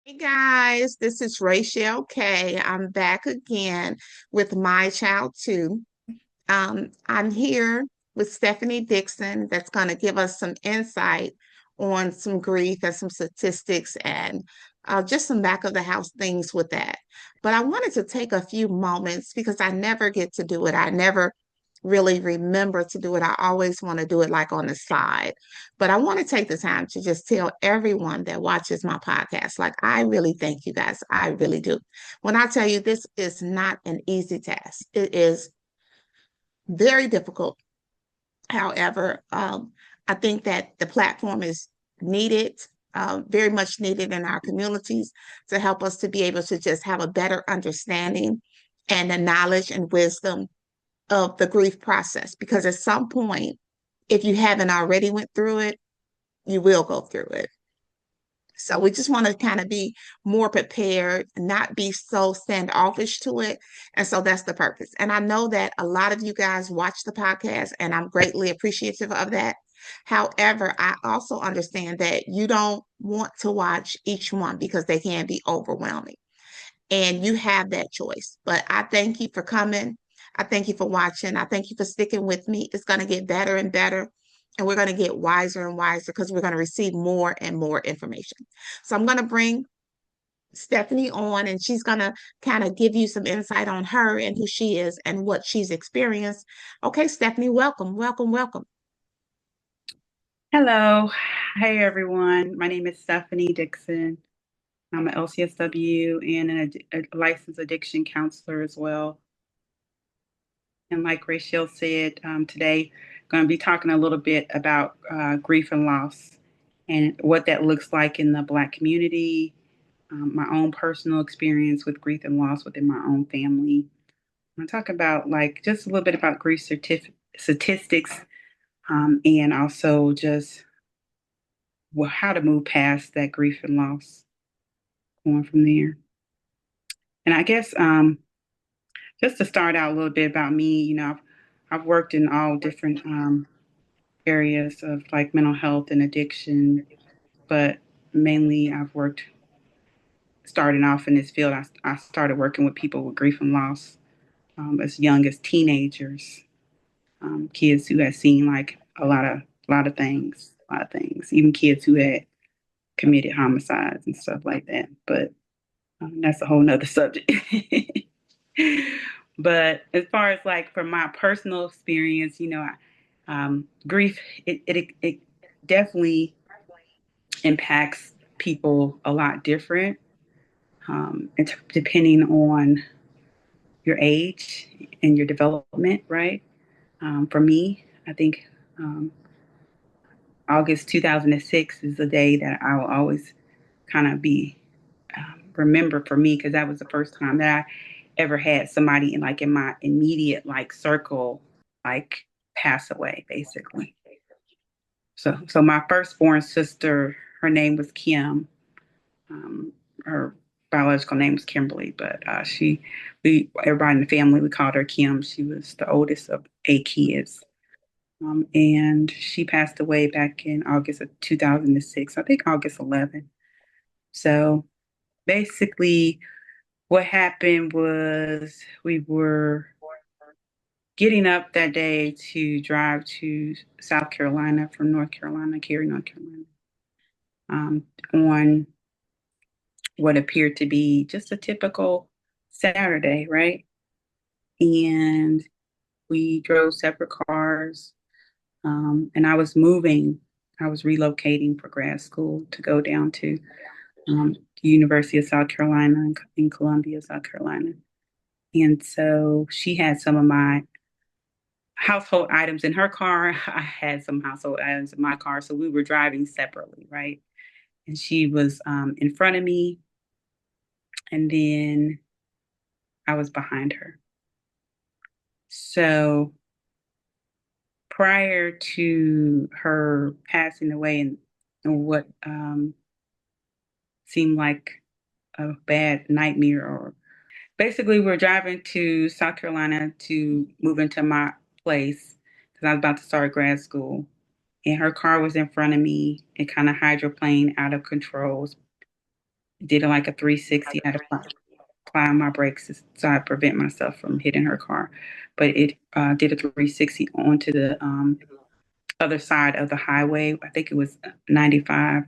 Hey guys, this is Rachel K. I'm back again with My Child Too. I'm here with Stephanie Dixon that's going to give us some insight on some grief and some statistics and just some back of the house things with that. But I wanted to take a few moments because I never get to do it. I never really remember to do it. I always want to do it like on the side. But I want to take the time to just tell everyone that watches my podcast, like, I really thank you guys. I really do. When I tell you this is not an easy task, it is very difficult. However, I think that the platform is needed, very much needed in our communities to help us to be able to just have a better understanding and the knowledge and wisdom of the grief process. Because at some point, if you haven't already went through it, you will go through it. So we just want to kind of be more prepared, not be so standoffish to it. And so that's the purpose. And I know that a lot of you guys watch the podcast, and I'm greatly appreciative of that. However, I also understand that you don't want to watch each one because they can be overwhelming. And you have that choice. But I thank you for coming. I thank you for watching. I thank you for sticking with me. It's going to get better and better. And we're going to get wiser and wiser because we're going to receive more and more information. So I'm going to bring Stephanie on, and she's going to kind of give you some insight on her and who she is and what she's experienced. Okay, Stephanie, welcome, welcome, welcome. Hello. Hey, everyone. My name is Stephanie Dixon. I'm an LCSW and a licensed addiction counselor as well. And like Rachel said, today I'm going to be talking a little bit about grief and loss and what that looks like in the Black community, my own personal experience with grief and loss within my own family. I'm going to talk about just a little bit about grief statistics and also just how to move past that grief and loss, going from there. And I guess just to start out a little bit about me, I've worked in all different areas of like mental health and addiction, but mainly I've worked starting off in this field. I started working with people with grief and loss as young as teenagers, kids who had seen like a lot of things, even kids who had committed homicides and stuff like that. But that's a whole nother subject. But as far as like from my personal experience, grief, it definitely impacts people a lot different, depending on your age and your development, right? For me, I think August 2006 is the day that I will always kind of be remember for me, because that was the first time that I ever had somebody in my immediate like circle like pass away, basically. So my firstborn sister, her name was Kim. Her biological name was Kimberly, but everybody in the family, we called her Kim. She was the oldest of 8 kids. And she passed away back in August of 2006, I think August 11th. So basically, what happened was we were getting up that day to drive to South Carolina from North Carolina, Cary, North Carolina, on what appeared to be just a typical Saturday, right? And we drove separate cars, and I was relocating for grad school to go down to the University of South Carolina in Columbia, South Carolina. And so she had some of my household items in her car. I had some household items in my car. So we were driving separately, right? and she was in front of me, and then I was behind her. So prior to her passing away and what seemed like a bad nightmare, or basically we're driving to South Carolina to move into my place because I was about to start grad school, and her car was in front of me. It kind of hydroplaned out of control. Did like a 360. I had to apply my brakes so I prevent myself from hitting her car. But it did a 360 onto the other side of the highway. I think it was 95.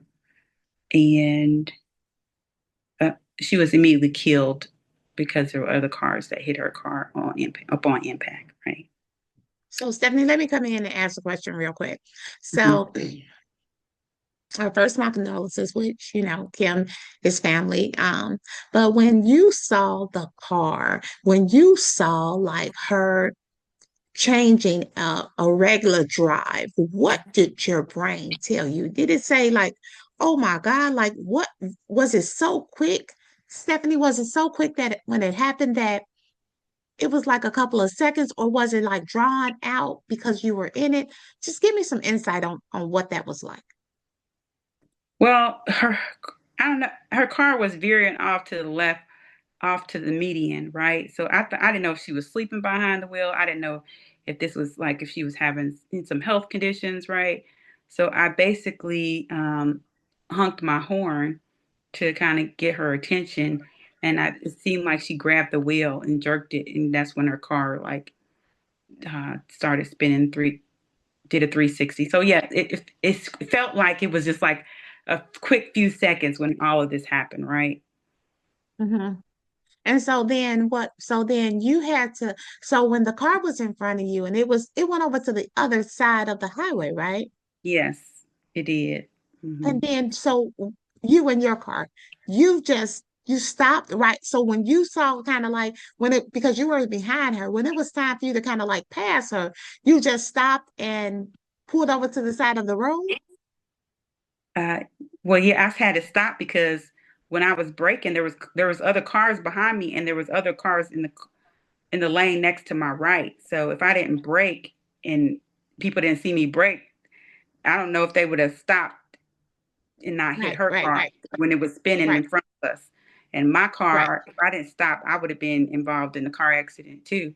And she was immediately killed because there were other cars that hit her car upon impact, right? So, Stephanie, let me come in and ask a question real quick. Mhm. So, first, my condolences with, Kim, his family. But when you saw the car, when you saw like her changing a regular drive, what did your brain tell you? Did it say like, oh my God, like what was it so quick? Stephanie, was it so quick that when it happened that it was like a couple of seconds, or was it like drawn out because you were in it? Just give me some insight on what that was like. Well, I don't know, her car was veering off to the left, off to the median, right? So I didn't know if she was sleeping behind the wheel. I didn't know if this was like if she was having some health conditions, right? So I basically honked my horn to kind of get her attention, and it seemed like she grabbed the wheel and jerked it, and that's when her car like started spinning did a 360. So yeah, it felt like it was just like a quick few seconds when all of this happened, right? Hmm. And so then what? So then you had to, so when the car was in front of you and it went over to the other side of the highway, right? Yes, it did. Hmm. And then so you and your car, you stopped, right? So when you saw kind of like when it because you were behind her, when it was time for you to kind of like pass her, you just stopped and pulled over to the side of the road. Uh, well, yeah, I had to stop because when I was braking, there was other cars behind me, and there was other cars in the lane next to my right. So if I didn't brake and people didn't see me brake, I don't know if they would have stopped and not hit Right, her right, car right, when it was spinning right, in front of us. And my right, car, if I didn't stop, I would have been involved in the car accident too.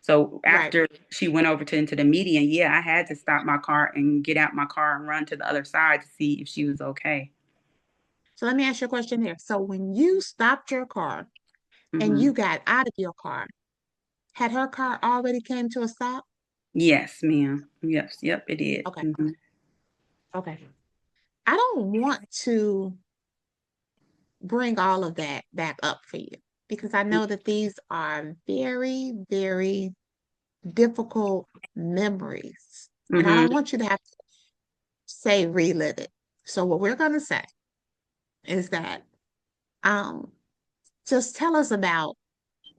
So right. after she went over to into the median, yeah, I had to stop my car and get out my car and run to the other side to see if she was okay. So let me ask you a question here. So when you stopped your car and Hmm. you got out of your car, had her car already came to a stop? Yes, ma'am. Yes, yep, it did. Okay, Hmm. okay. I don't want to bring all of that back up for you because I know that these are very, very difficult memories. And I Hmm. don't want you to have to say relive it. So what we're going to say is that um, just tell us about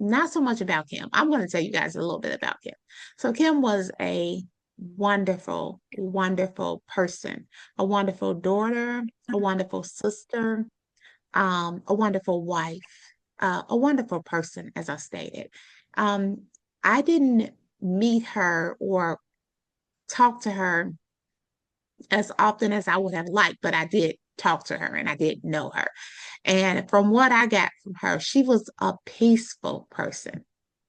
not so much about Kim. I'm going to tell you guys a little bit about Kim. So Kim was a wonderful, wonderful person, a wonderful daughter, a wonderful sister, a wonderful wife, a wonderful person, as I stated. Um, I didn't meet her or talk to her as often as I would have liked, but I did talk to her and I did know her. And from what I got from her, she was a peaceful person.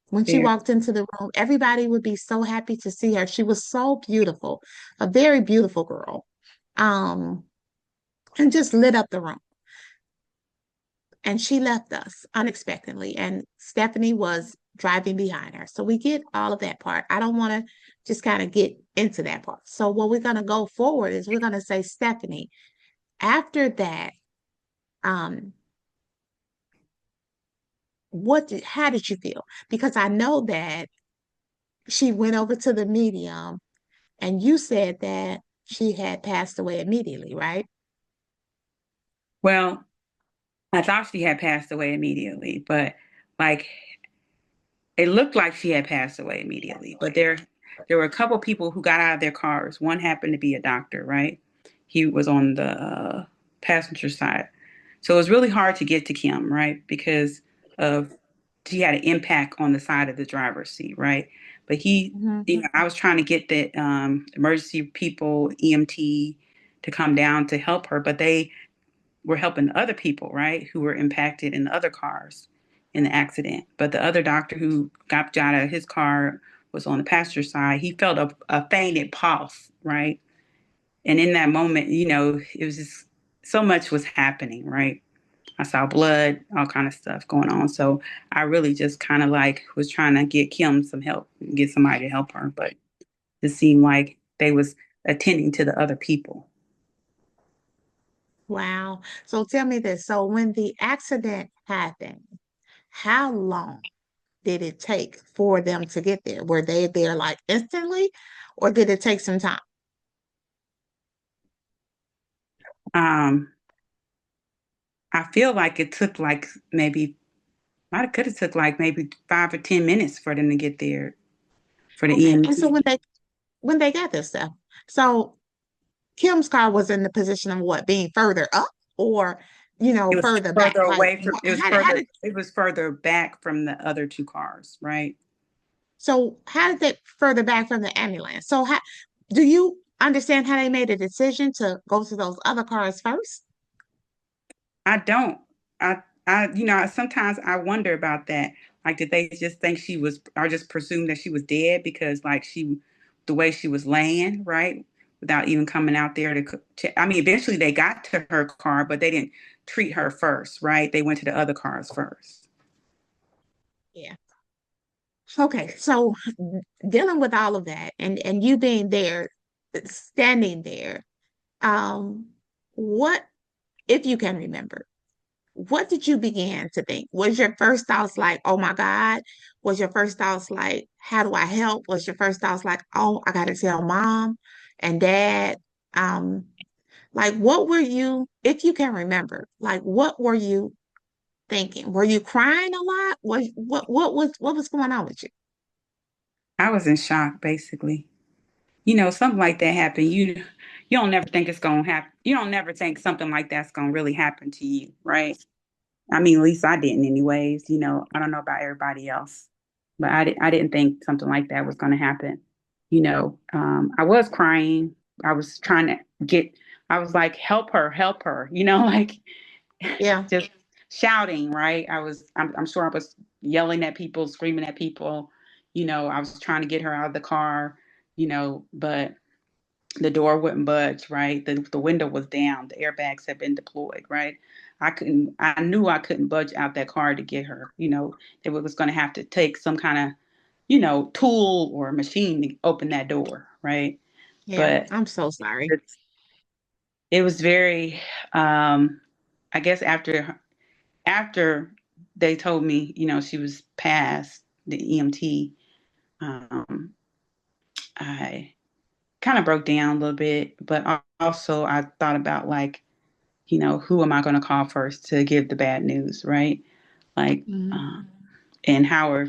When she There. walked into the room, everybody would be so happy to see her. She was so beautiful, a very beautiful girl, um, and just lit up the room. And she left us unexpectedly, and Stephanie was driving behind her. So we get all of that part. I don't want to just kind of get into that part. So what we're going to go forward is we're going to say, Stephanie, after that, um, how did you feel? Because I know that she went over to the medium and you said that she had passed away immediately, right? Well, I thought she had passed away immediately, but like it looked like she had passed away immediately. But there were a couple people who got out of their cars. One happened to be a doctor, right? He was on the passenger side. So it was really hard to get to Kim, right? Because of she had an impact on the side of the driver's seat, right? But Mhm. I was trying to get the emergency people, EMT, to come down to help her, but they were helping other people, right, who were impacted in the other cars in the accident. But the other doctor who got out of his car was on the passenger side. He felt a fainted pulse, right? And in that moment, it was just so much was happening, right? I saw blood, all kind of stuff going on. So I really just kind of like was trying to get Kim some help, get somebody to help her, but it seemed like they was attending to the other people. Wow. So tell me this. So when the accident happened, how long did it take for them to get there? Were they there like instantly, or did it take some time? Um, I feel like it took like maybe might could have took like maybe 5 or 10 minutes for them to get there for the Okay. And so EMT. when they got this stuff, so Kim's car was in the position of what, being further up or, It was further back? further Like, away from. It was further back from the other two cars, right? so how did they further back from the ambulance? So how do you understand how they made a decision to go to those other cars first? I don't. Sometimes I wonder about that. Like, did they just think she was, or just presume that she was dead because, like, the way she was laying, right, without even coming out there to check. I mean, eventually they got to her car, but they didn't treat her first, right? They went to the other cars first. Yeah. Okay. So dealing with all of that and you being there, standing there, um, what, if you can remember, what did you begin to think? Was your first thoughts like, oh my God? Was your first thoughts like, how do I help? Was your first thoughts like, oh, I gotta tell mom and dad? Um, like what were you, if you can remember, like what were you thinking? Were you crying a lot? What was going on with you? I was in shock, basically. Something like that happened. You don't never think it's gonna happen. You don't never think something like that's gonna really happen to you, right? I mean, at least I didn't, anyways. I don't know about everybody else, but I didn't think something like that was gonna happen. I was crying. I was trying to get. I was like, help her. Like Yeah, just shouting, right? I'm sure I was yelling at people, screaming at people. I was trying to get her out of the car. But the door wouldn't budge, right? The window was down. The airbags had been deployed, right? I knew I couldn't budge out that car to get her. It was going to have to take some kind of, tool or machine to open that door, right? yeah. But I'm so sorry. it was very, I guess after they told me, she was past the EMT, um, I kind of broke down a little bit, but also I thought about like, who am I going to call first to give the bad news, right? Like, Mhm. and how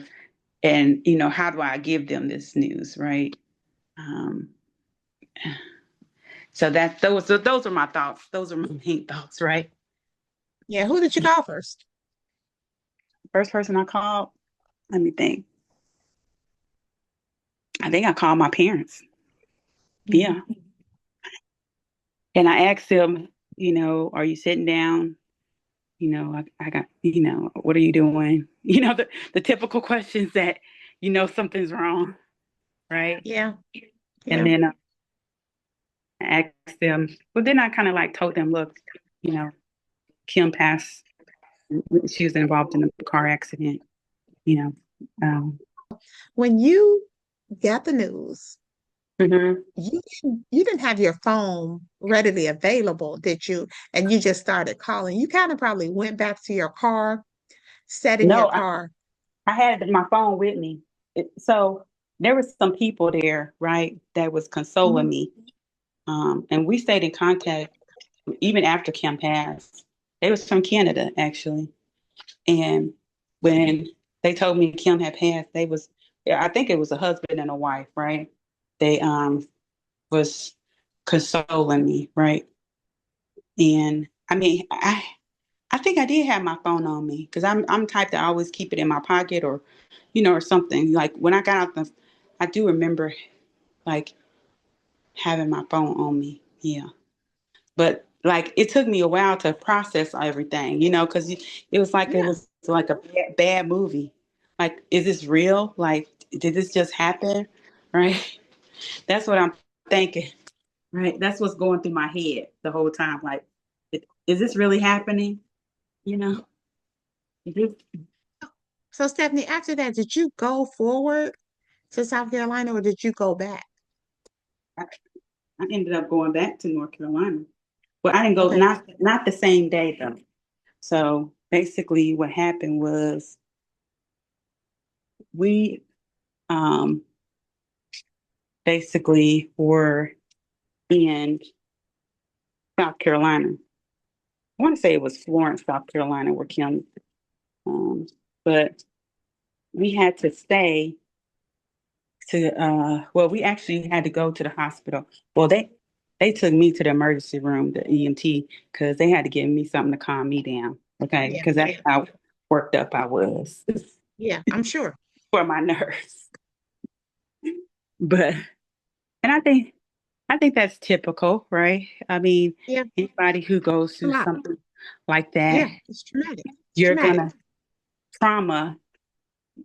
do I give them this news, right? Um, so those are my thoughts. Those are my main thoughts, right? Yeah, who did you call first? First person I called, let me think. I think I called my parents. Yeah. Mhm. And I asked them, are you sitting down? I got, what are you doing? The typical questions that, something's wrong, right? Yeah, And yeah, then I asked them, well, then I kind of like told them, look, you know, Kim passed, she was involved in a car accident, you know. Um, when you got the news, mhm. you didn't have your phone readily available, did you? And you just started calling. You kind of probably went back to your car, sat in your No, car. I had my phone with me. So there was some people there, right, that was consoling Mhm. me. And we stayed in contact even after Kim passed. They was from Canada, actually. And when they told me Kim had passed, yeah, I think it was a husband and a wife, right? They was consoling me, right? And I mean, I think I did have my phone on me because I'm type to always keep it in my pocket or, or something. Like when I got out I do remember like having my phone on me. Yeah. But like it took me a while to process everything, because it was like it Yeah. was like a bad movie. Like, is this real? Like, did this just happen? Right? That's what I'm thinking. Right? That's what's going through my head the whole time. Like, is this really happening? You know? Is this- So, Stephanie, after that, did you go forward to South Carolina or did you go back? I, I ended up going back to North Carolina. Well, I didn't go Okay. not the same day though. So basically, what happened was we um basically were in South Carolina. I want to say it was Florence, South Carolina, where Kim, um, but we had to stay well, we actually had to go to the hospital. Well, they took me to the emergency room, the EMT, because they had to give me something to calm me down. Okay, Yeah. because that's how worked up I was Yeah, I'm sure. for my nerves. But and I think that's typical, right? I mean, Yeah, anybody who goes a through lot. something like that, Yeah, it's traumatic. It's you're traumatic. gonna trauma.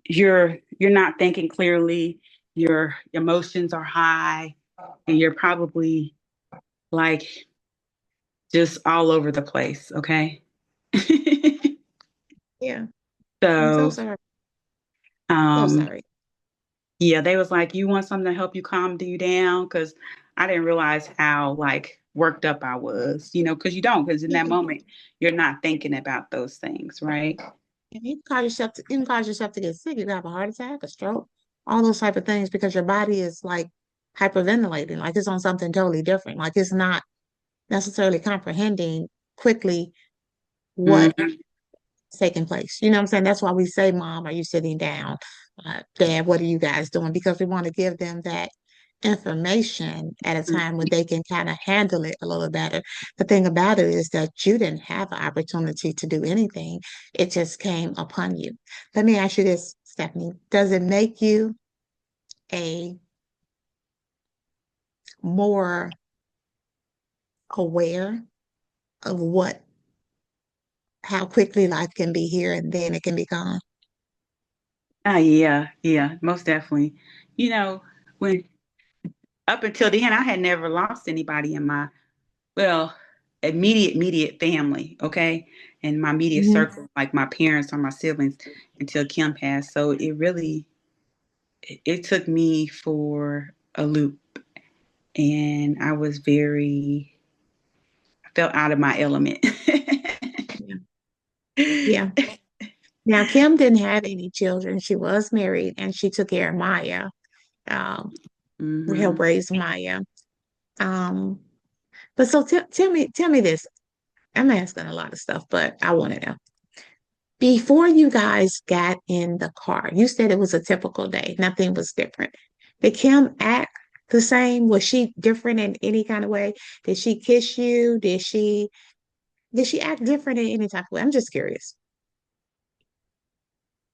You're not thinking clearly. Your emotions are high, and you're probably like just all over the place. Okay. Yeah, I'm so So, sorry. So um, sorry. yeah, they was like, "You want something to help you calm you down?" Because I didn't realize how like worked up I was, because you don't, because in that Yeah. moment you're not thinking about those things, right? And you can cause yourself to get sick. You can have a heart attack, a stroke, all those type of things because your body is like hyperventilating, like it's on something totally different. Like it's not necessarily comprehending quickly what Hmm. taking place. You know what I'm saying? That's why we say, Mom, are you sitting down? Dad, what are you guys doing? Because we want to give them that information at a time when they can kind of handle it a little better. The thing about it is that you didn't have an opportunity to do anything. It just came upon you. Let me ask you this, Stephanie. Does it make you a more aware of how quickly life can be here and then it can be gone? Yeah, yeah, most definitely. You know, when up until then, I had never lost anybody in my well, immediate family, okay, and my immediate Mhm. circle, like my parents or my siblings, until Kim passed. So it took me for a loop, and I felt out of my element. Yeah. Yeah. Now, Kim didn't have any children. She was married and she took care of Maya, um, helped Hmm. raise Maya. Um, but so tell me this. I'm asking a lot of stuff, but I want to know. Before you guys got in the car, you said it was a typical day. Nothing was different. Did Kim act the same? Was she different in any kind of way? Did she kiss you? Did she act different in any type of way? I'm just curious.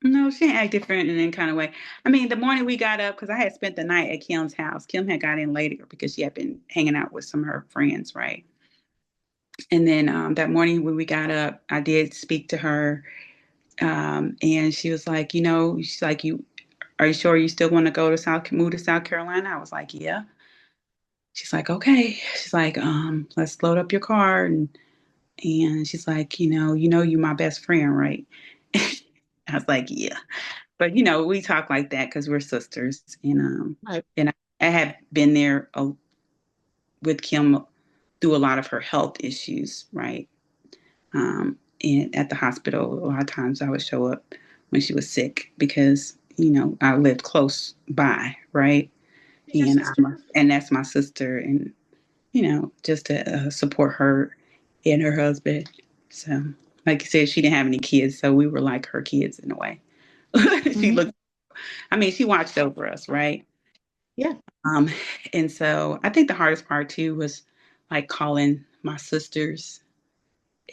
No, she didn't act different in any kind of way. I mean, the morning we got up, because I had spent the night at Kim's house. Kim had got in later because she had been hanging out with some of her friends, right? And then that morning when we got up, I did speak to her, and she was like, she's like, "You are you sure you still want to move to South Carolina?" I was like, "Yeah." She's like, "Okay." She's like, "Let's load up your car," and she's like, you're my best friend, right?" I was like, "Yeah," but we talk like that because we're sisters, Right. and I had been there with Kim through a lot of her health issues, right? And at the hospital, a lot of times I would show up when she was sick because I lived close by, right? Your sister. And that's my sister, and just to support her and her husband. So, like you said, she didn't have any kids, so we were like her kids in a way. She Hmm. looked, I mean, she watched over us, right? Yeah. Um, and so I think the hardest part too was like calling my sisters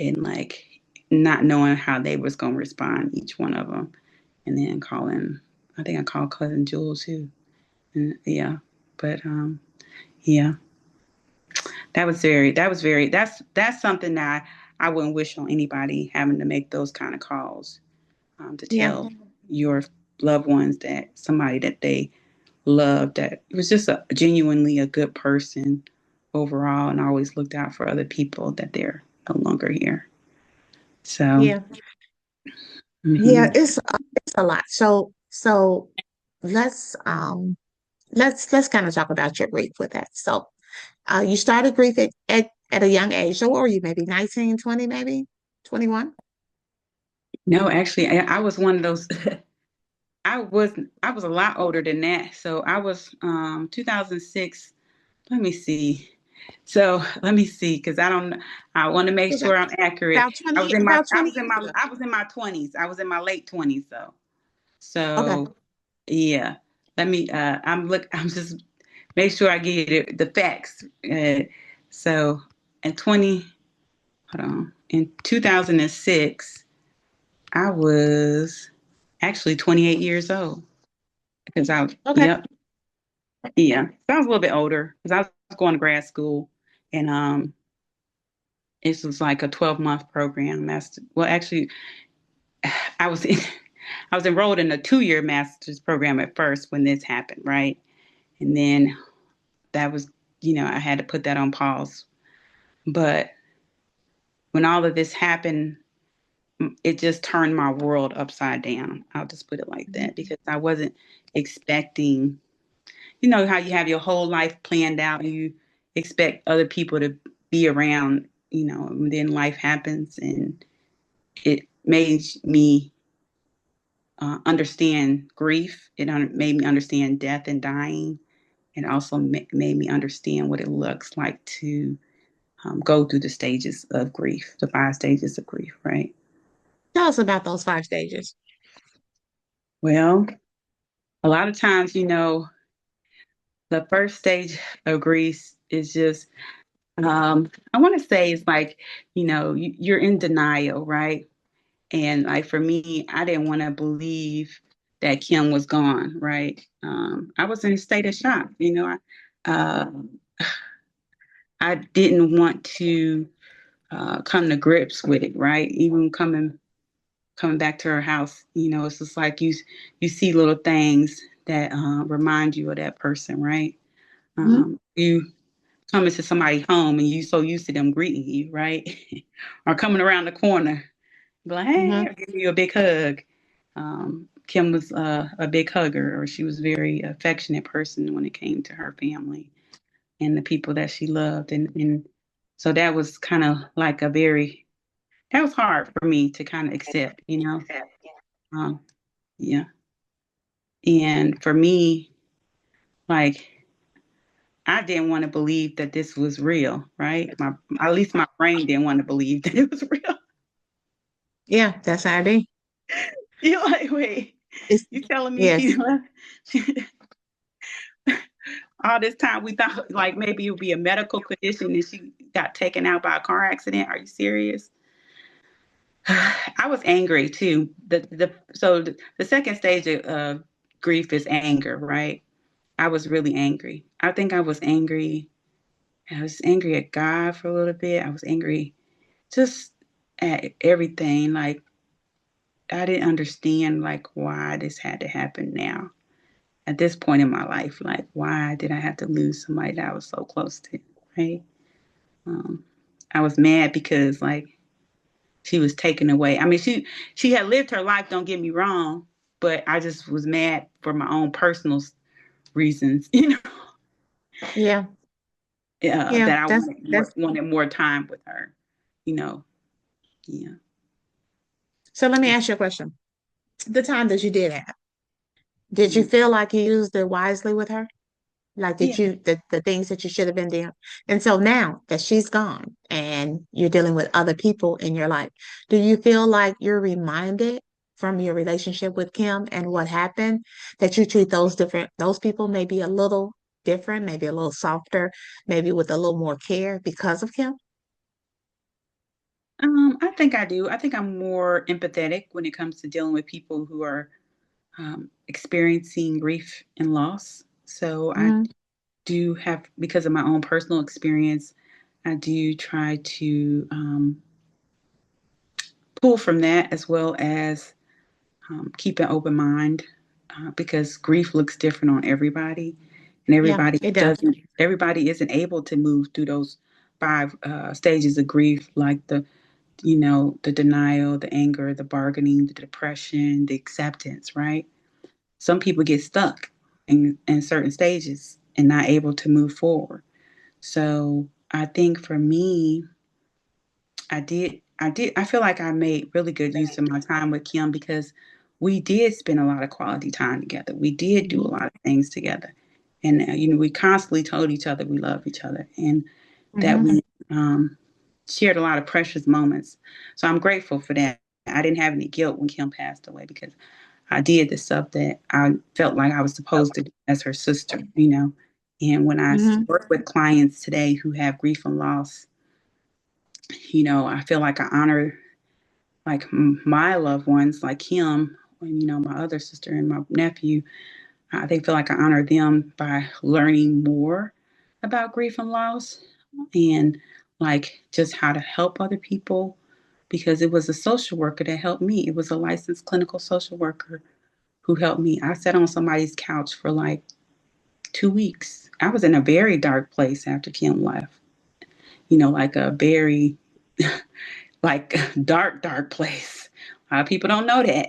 and like not knowing how they was gonna respond, each one of them, and then calling. I think I called cousin Jules too, and yeah, but yeah, that's something that I wouldn't wish on anybody, having to make those kind of calls, to Yeah, tell your loved ones that somebody that they love, that was just genuinely a good person overall and always looked out for other people, that they're no longer here. So, yeah, yeah. mhm. It's a lot. So let's um let's kind of talk about your grief with that. So you started grief at a young age. So what were you, maybe 19, 20, maybe 21? No, actually, I was one of those. I was I was a lot older than that. So I was 2006. Let me see. So let me see, because I don't. I want to make About sure I'm accurate. about 20 about 20 years ago. I was in my 20s. I was in my late 20s though. Okay. So yeah. Let me. I'm just make sure I give you the facts. So in 20. Hold on. In 2006, I was actually 28 years old because Okay. yep, yeah. So I was a little bit older because I was going to grad school, and it was like a 12-month program. Well, actually, I was in, I was enrolled in a 2-year master's program at first when this happened, right? And then that was, I had to put that on pause. But when all of this happened, it just turned my world upside down. I'll just put it like that, Mhm. because I wasn't expecting, how you have your whole life planned out and you expect other people to be around, and then life happens, and it made me understand grief. It made me understand death and dying. It also made me understand what it looks like to go through the stages of grief, the 5 stages of grief, right? Tell us about those 5 stages. Well, a lot of times, the first stage of grief is just, I want to say it's like, you're in denial, right? And like for me, I didn't want to believe that Kim was gone, right? I was in a state of shock. Uh, I didn't want to come to grips with it, right? Even coming back to her house, it's just like you see little things that remind you of that person, right? Mhm. You coming to somebody's home and you so used to them greeting you, right? Or coming around the corner, be like, hey, Mhm. or giving you a big hug. Kim was a big hugger, or she was a very affectionate person when it came to her family and the people that she loved. And so that was kind of like that was hard for me to kind of accept. Um, yeah. And for me, like, I didn't want to believe that this was real, right? At least my brain didn't want to believe that it was real. Yeah, that's how it be. You're like, wait, It's you telling me she yes. left? All this time we thought like maybe it would be a medical condition and she got taken out by a car accident. Are you serious? I was angry too. The second stage of grief is anger, right? I was really angry. I think I was angry. I was angry at God for a little bit. I was angry just at everything. Like I didn't understand like why this had to happen now at this point in my life. Like why did I have to lose somebody that I was so close to? Right? Um, I was mad because like she was taken away. I mean, she had lived her life. Don't get me wrong, but I just was mad for my own personal reasons. Yeah. Yeah, That I that's wanted more time with her. You know, yeah. so let me ask you a question. The time that you did have, did you Mm. feel like you used it wisely with her? Like did Yeah. you the things that you should have been doing? And so now that she's gone and you're dealing with other people in your life, do you feel like you're reminded from your relationship with Kim and what happened that you treat those people maybe a little different, maybe a little softer, maybe with a little more care because of Kim? I think I do. I think I'm more empathetic when it comes to dealing with people who are experiencing grief and loss. So I Mm-hmm. do have, because of my own personal experience, I do try to pull from that as well as keep an open mind because grief looks different on everybody, and Yeah, it does. everybody isn't able to move through those five stages of grief, like the denial, the anger, the bargaining, the depression, the acceptance, right? Some people get stuck in certain stages and not able to move forward. So I think for me, I feel like I made really good use of my time with Kim because we did spend a lot of quality time together. We did do a Mm-hmm. lot of things together. And, we constantly told each other we love each other and that Mm-hmm. we um, shared a lot of precious moments. So I'm grateful for that. I didn't have any guilt when Kim passed away because I did the stuff that I felt like I was supposed to do as her sister. And when I Mm-hmm. work with clients today who have grief and loss, I feel like I honor like my loved ones, like him, and my other sister and my nephew. They feel like I honor them by learning more about grief and loss and like just how to help other people because it was a social worker that helped me. It was a licensed clinical social worker who helped me. I sat on somebody's couch for like 2 weeks. I was in a very dark place after Kim left. Like a very like dark, dark place. A lot of people don't know that.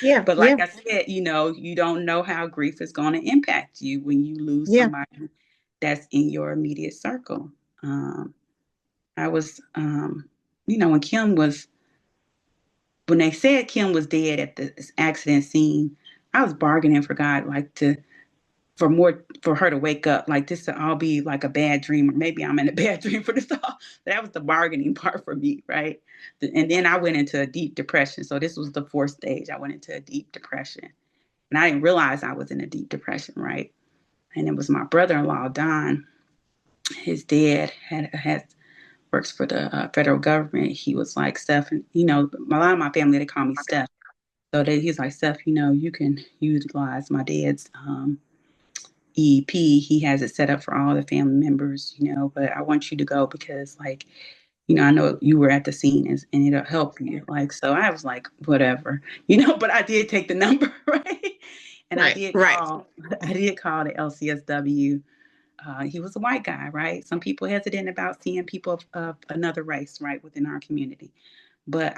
Yeah, But yeah, like I said, you don't know how grief is going to impact you when you lose yeah. somebody that's in your immediate circle. Um, I was, when when they said Kim was dead at the accident scene, I was bargaining for God, like for her to wake up, like this to all be like a bad dream, or maybe I'm in a bad dream for this all. That was the bargaining part for me, right? And then I went into a deep depression. So this was the fourth stage. I went into a deep depression. And I didn't realize I was in a deep depression, right? And it was my brother-in-law, Don. His dad had works for the federal government. He was like, Steph, and a lot of my family they call me Steph. So he's like, Steph, you can utilize my dad's EEP. He has it set up for all the family members, but I want you to go because like I know you were at the scene and it'll help you. Like, so I was like, whatever, but I did take the number, right? And Right, right. I did call the LCSW. He was a white guy, right? Some people hesitant about seeing people of another race, right, within our community. But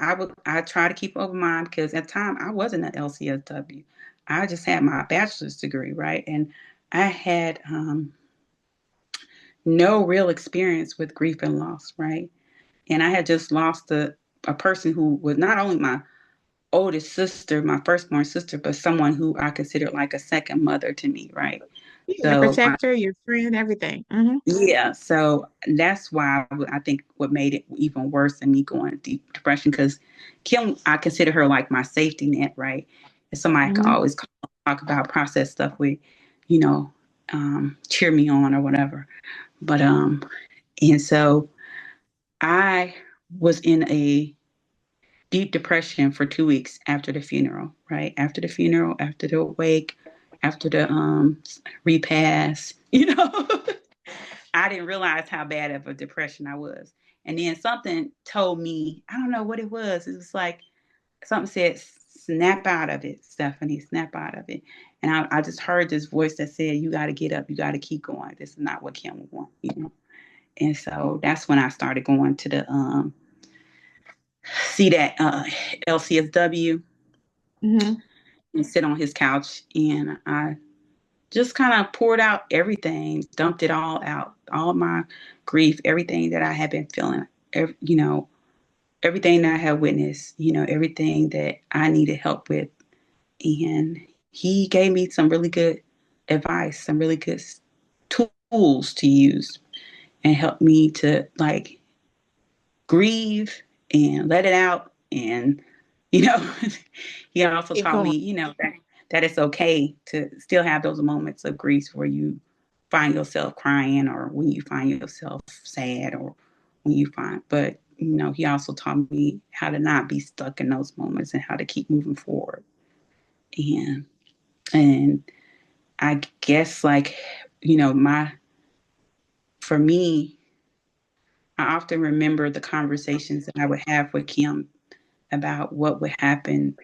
I try to keep open mind because at the time I wasn't an LCSW. I just had my bachelor's degree, right? And I had no real experience with grief and loss, right? And I had just lost a person who was not only my oldest sister, my firstborn sister, but someone who I considered like a second mother to me, right? Your So protector, your friend, everything. Mm-hmm. yeah, so that's why I think what made it even worse than me going into deep depression because Kim, I consider her like my safety net, right? And somebody I could Mm-hmm. always talk about process stuff with, you know, cheer me on or whatever. But and so I was in a deep depression for 2 weeks after the funeral, right? After the funeral, after the wake, after the repast, I didn't realize how bad of a depression I was. And then something told me, I don't know what it was. It was like something said, snap out of it, Stephanie, snap out of it. And I just heard this voice that said, you got to get up, you got to keep going. This is not what Kim would want. And so that's when I started going to the see that LCSW Mm-hmm. and sit on his couch. And I just kind of poured out everything, dumped it all out, all my grief, everything that I had been feeling, everything that I had witnessed, everything that I needed help with. And he gave me some really good advice, some really good tools to use and help me to like grieve and let it out. And, you know, he also Keep taught going. me, that it's okay to still have those moments of grief where you find yourself crying or when you find yourself sad or when you find, but he also taught me how to not be stuck in those moments and how to keep moving forward. And and I guess like, my for me, I often remember the conversations that I would have with Kim about what would happen.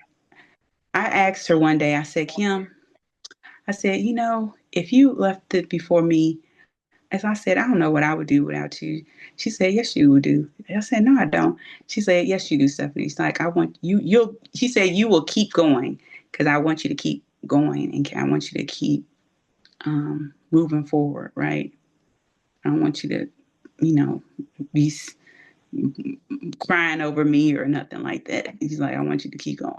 I asked her one day, I said, Kim, I said, if you left it before me, as I said, I don't know what I would do without you. She said, yes, you would do. I said, no, I don't. She said, yes, you do, Stephanie. It's like, I want she said, you will keep going because I want you to keep going and I want you to keep moving forward, right? I don't want you to, be crying over me or nothing like that. He's like, I want you to keep going.